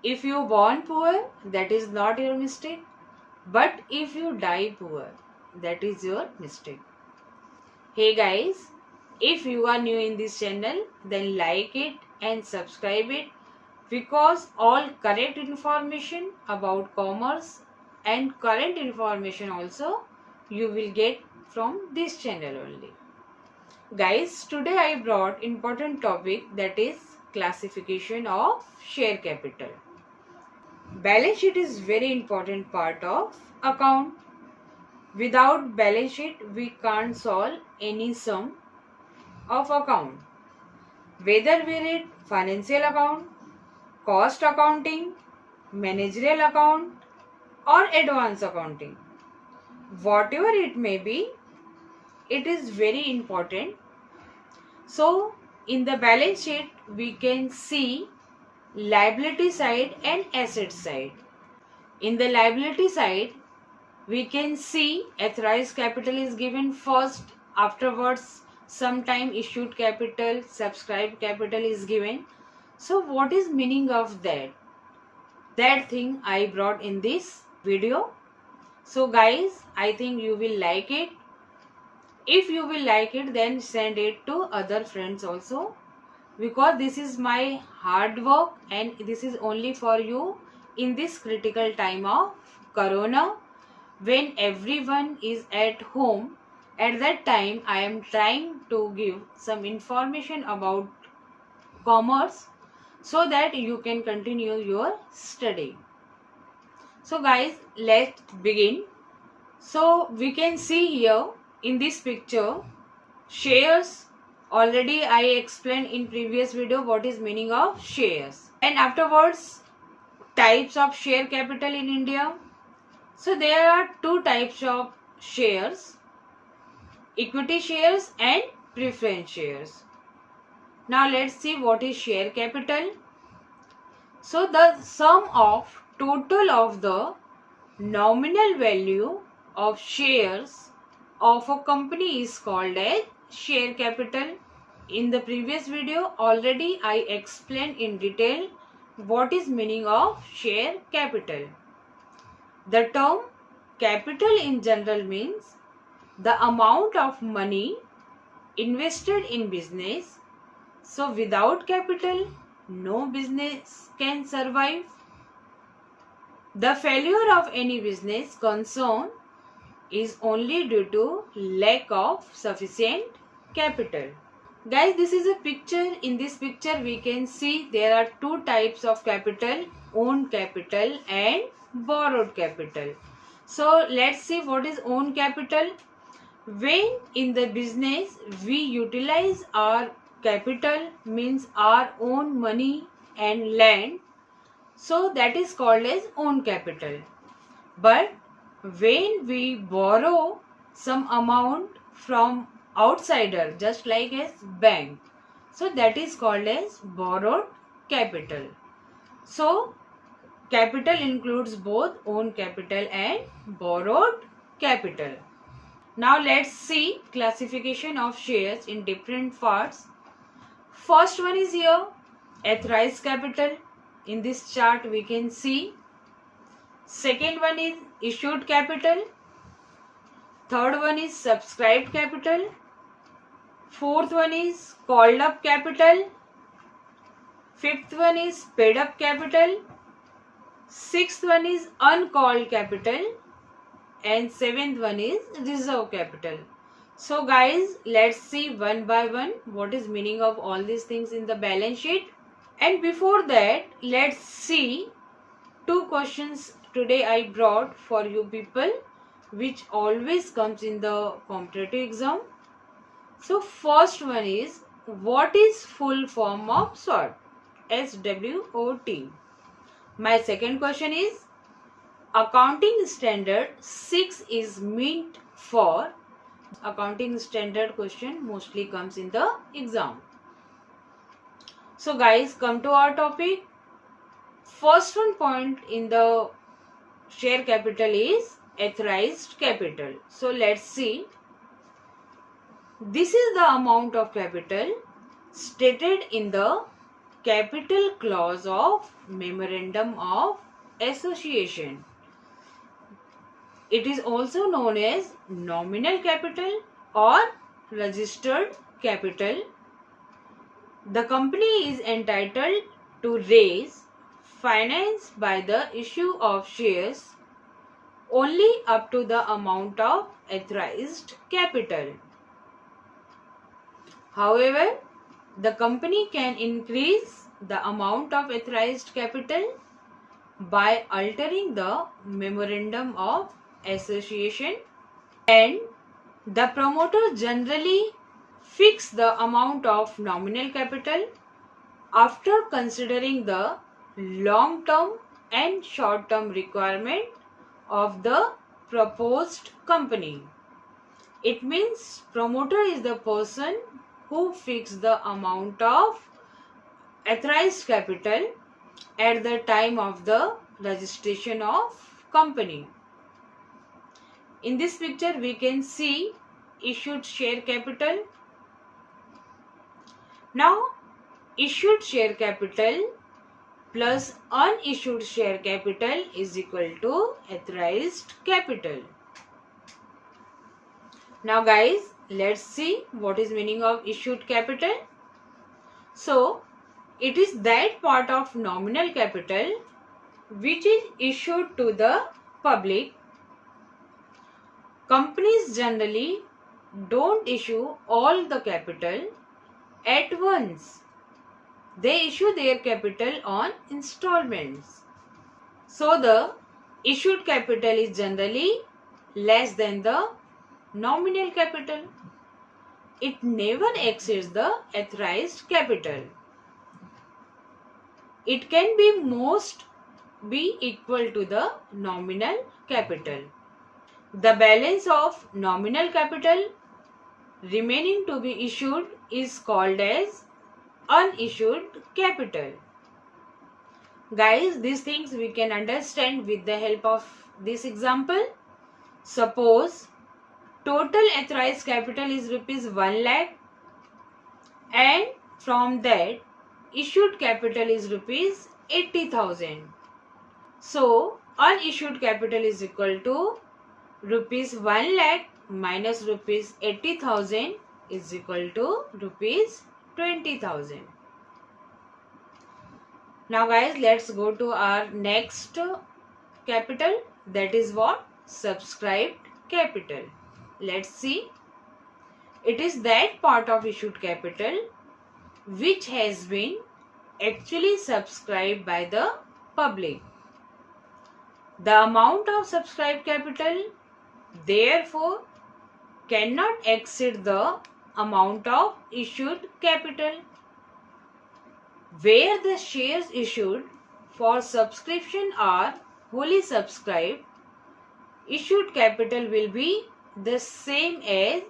if you born poor, that is not your mistake. But if you die poor, that is your mistake. Hey guys, if you are new in this channel, then like it and subscribe it, because all correct information about commerce and current information also you will get from this channel only. Guys, today I brought important topic, that is classification of share capital. Balance sheet is very important part of account. Without balance sheet, we can't solve any sum of account. Whether we read financial account, cost accounting, managerial account or advanced accounting, whatever it may be, it is very important. So in the balance sheet, we can see liability side and asset side. In the liability side, we can see authorized capital is given first, afterwards sometime issued capital, subscribed capital is given. So what is meaning of that? That thing I brought in this video. So guys, I think you will like it. If you will like it, then send it to other friends also, because this is my hard work and this is only for you in this critical time of corona, when everyone is at home. At that time I am trying to give some information about commerce so that you can continue your study. So guys, let's begin. So we can see here in this picture shares. Already I explained in previous video what is meaning of shares, and afterwards types of share capital in India. So there are two types of shares: equity shares and preference shares. Now let's see what is share capital. So the sum of total of the nominal value of shares of a company is called as share capital. In the previous video already I explained in detail what is meaning of share capital. The term capital in general means the amount of money invested in business. So without capital, no business can survive. The failure of any business concern is only due to lack of sufficient capital. Guys, this is a picture. In this picture we can see there are two types of capital: own capital and borrowed capital. So let's see what is own capital. When in the business we utilize our capital, means our own money and land, so that is called as own capital. But when we borrow some amount from outsider, just like as bank, so that is called as borrowed capital. So capital includes both own capital and borrowed capital. Now let's see classification of shares in different parts. First one is here, authorized capital. In this chart we can see. Second one is issued capital. Third one is subscribed capital. Fourth one is called up capital. Fifth one is paid up capital. Sixth one is uncalled capital. And seventh one is reserve capital. So guys, let's see one by one what is meaning of all these things in the balance sheet. And before that, let's see two questions today I brought for you people, which always comes in the competitive exam. So first one is, what is full form of SWOT? SWOT. My second question is, accounting standard 6 is meant for. Accounting standard question mostly comes in the exam. So guys, come to our topic. First one point in the share capital is authorized capital. So let's see. This is the amount of capital stated in the capital clause of Memorandum of Association. It is also known as nominal capital or registered capital. The company is entitled to raise finance by the issue of shares only up to the amount of authorized capital. However, the company can increase the amount of authorized capital by altering the Memorandum of Association, and the promoter generally fix the amount of nominal capital after considering the long-term and short-term requirement of the proposed company. It means promoter is the person who fixes the amount of authorized capital at the time of the registration of company. In this picture we can see issued share capital. Now issued share capital plus unissued share capital is equal to authorized capital. Now guys, let's see what is meaning of issued capital. So it is that part of nominal capital which is issued to the public. Companies generally don't issue all the capital at once. They issue their capital on installments. So the issued capital is generally less than the nominal capital. It never exceeds the authorized capital. It can be equal to the nominal capital. The balance of nominal capital remaining to be issued is called as unissued capital. Guys, these things we can understand with the help of this example. Suppose total authorized capital is rupees 1 lakh and from that issued capital is rupees 80,000. So unissued capital is equal to rupees 1 lakh minus rupees 80,000 is equal to rupees 20,000. Now guys, let's go to our next capital, that is what? Subscribed capital. Let's see. It is that part of issued capital which has been actually subscribed by the public. The amount of subscribed capital therefore cannot exceed the amount of issued capital. Where the shares issued for subscription are wholly subscribed, issued capital will be the same as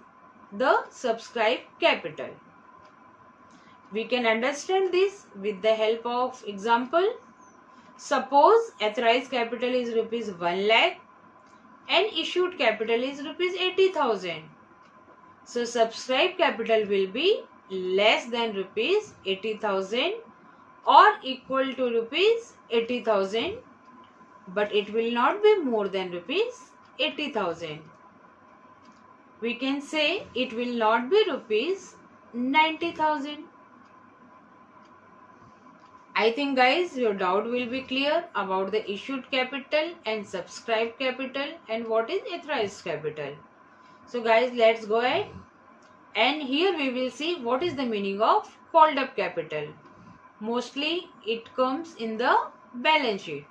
the subscribed capital. We can understand this with the help of example. Suppose authorized capital is rupees 1 lakh and issued capital is rupees 80,000. So subscribed capital will be less than rupees 80,000 or equal to rupees 80,000, but it will not be more than rupees 80,000. We can say it will not be rupees 90,000. I think guys, your doubt will be clear about the issued capital and subscribed capital and what is authorized capital. So guys, let's go ahead, and here we will see what is the meaning of called up capital. Mostly it comes in the balance sheet.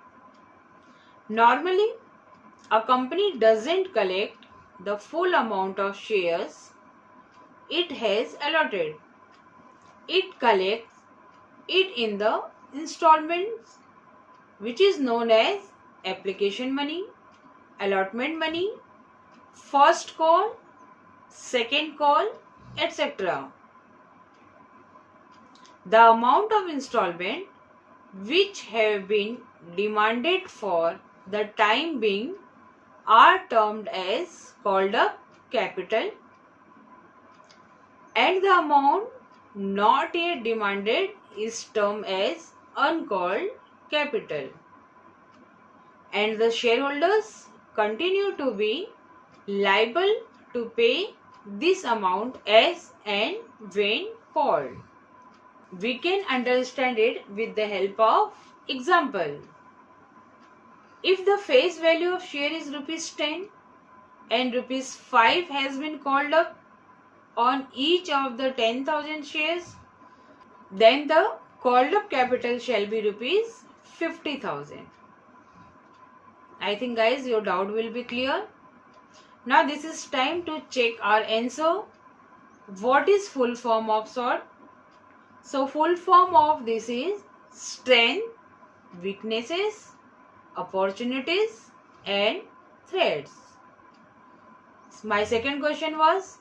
Normally a company doesn't collect the full amount of shares it has allotted. It collects it in the installments, which is known as application money, allotment money, first call, second call, etc. The amount of installment which have been demanded for the time being are termed as called up capital, and the amount not yet demanded is termed as uncalled capital, and the shareholders continue to be liable to pay this amount as and when called. We can understand it with the help of example. If the face value of share is rupees 10 and rupees 5 has been called up on each of the 10,000 shares, then the called up capital shall be rupees 50,000. I think guys your doubt will be clear. Now this is time to check our answer. What is full form of SWOT? So full form of this is strength, weaknesses, opportunities and threats. My second question was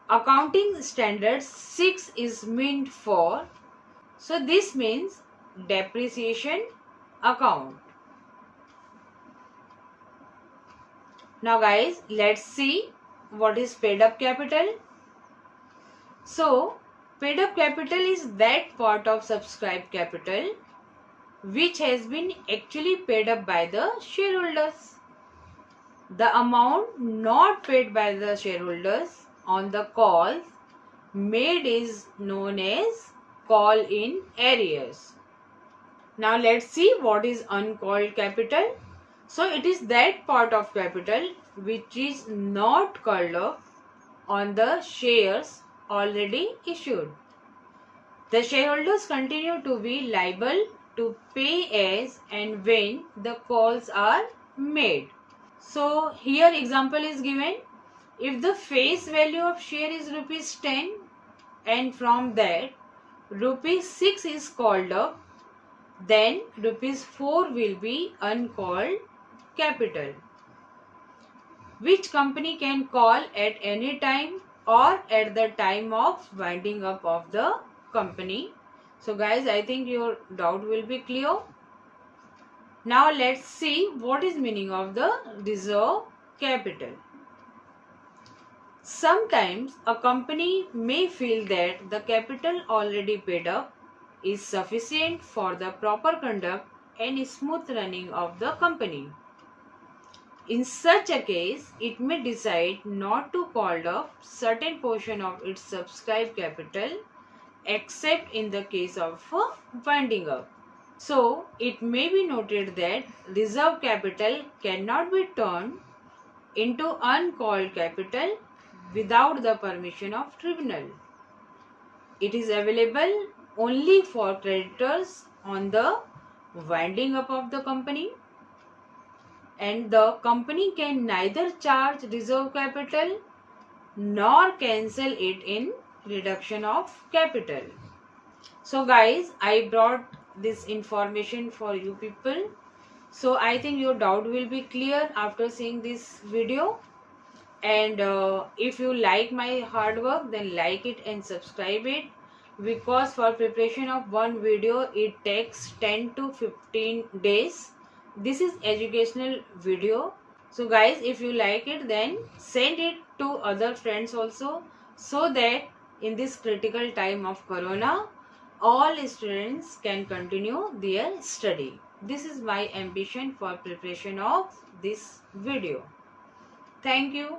accounting standard 6 is meant for. So this means depreciation account. Now guys, let's see what is paid up capital. So paid up capital is that part of subscribed capital which has been actually paid up by the shareholders. The amount not paid by the shareholders on the calls made is known as call in arrears. Now let's see what is uncalled capital. So it is that part of capital which is not called up on the shares already issued. The shareholders continue to be liable to pay as and when the calls are made. So here example is given. If the face value of share is rupees 10 and from that rupees 6 is called up, then rupees 4 will be uncalled capital, which company can call at any time or at the time of winding up of the company. So guys, I think your doubt will be clear. Now let's see what is meaning of the reserve capital. Sometimes a company may feel that the capital already paid up is sufficient for the proper conduct and smooth running of the company. In such a case, it may decide not to call up certain portion of its subscribed capital except in the case of winding up. So, it may be noted that reserve capital cannot be turned into uncalled capital without the permission of tribunal. It is available only for creditors on the winding up of the company, and the company can neither charge reserve capital nor cancel it in reduction of capital. So guys, I brought this information for you people. So I think your doubt will be clear after seeing this video. And if you like my hard work, then like it and subscribe it, because for preparation of one video it takes 10 to 15 days. This is educational video. So guys, if you like it, then send it to other friends also, so that in this critical time of corona, all students can continue their study. This is my ambition for preparation of this video. Thank you.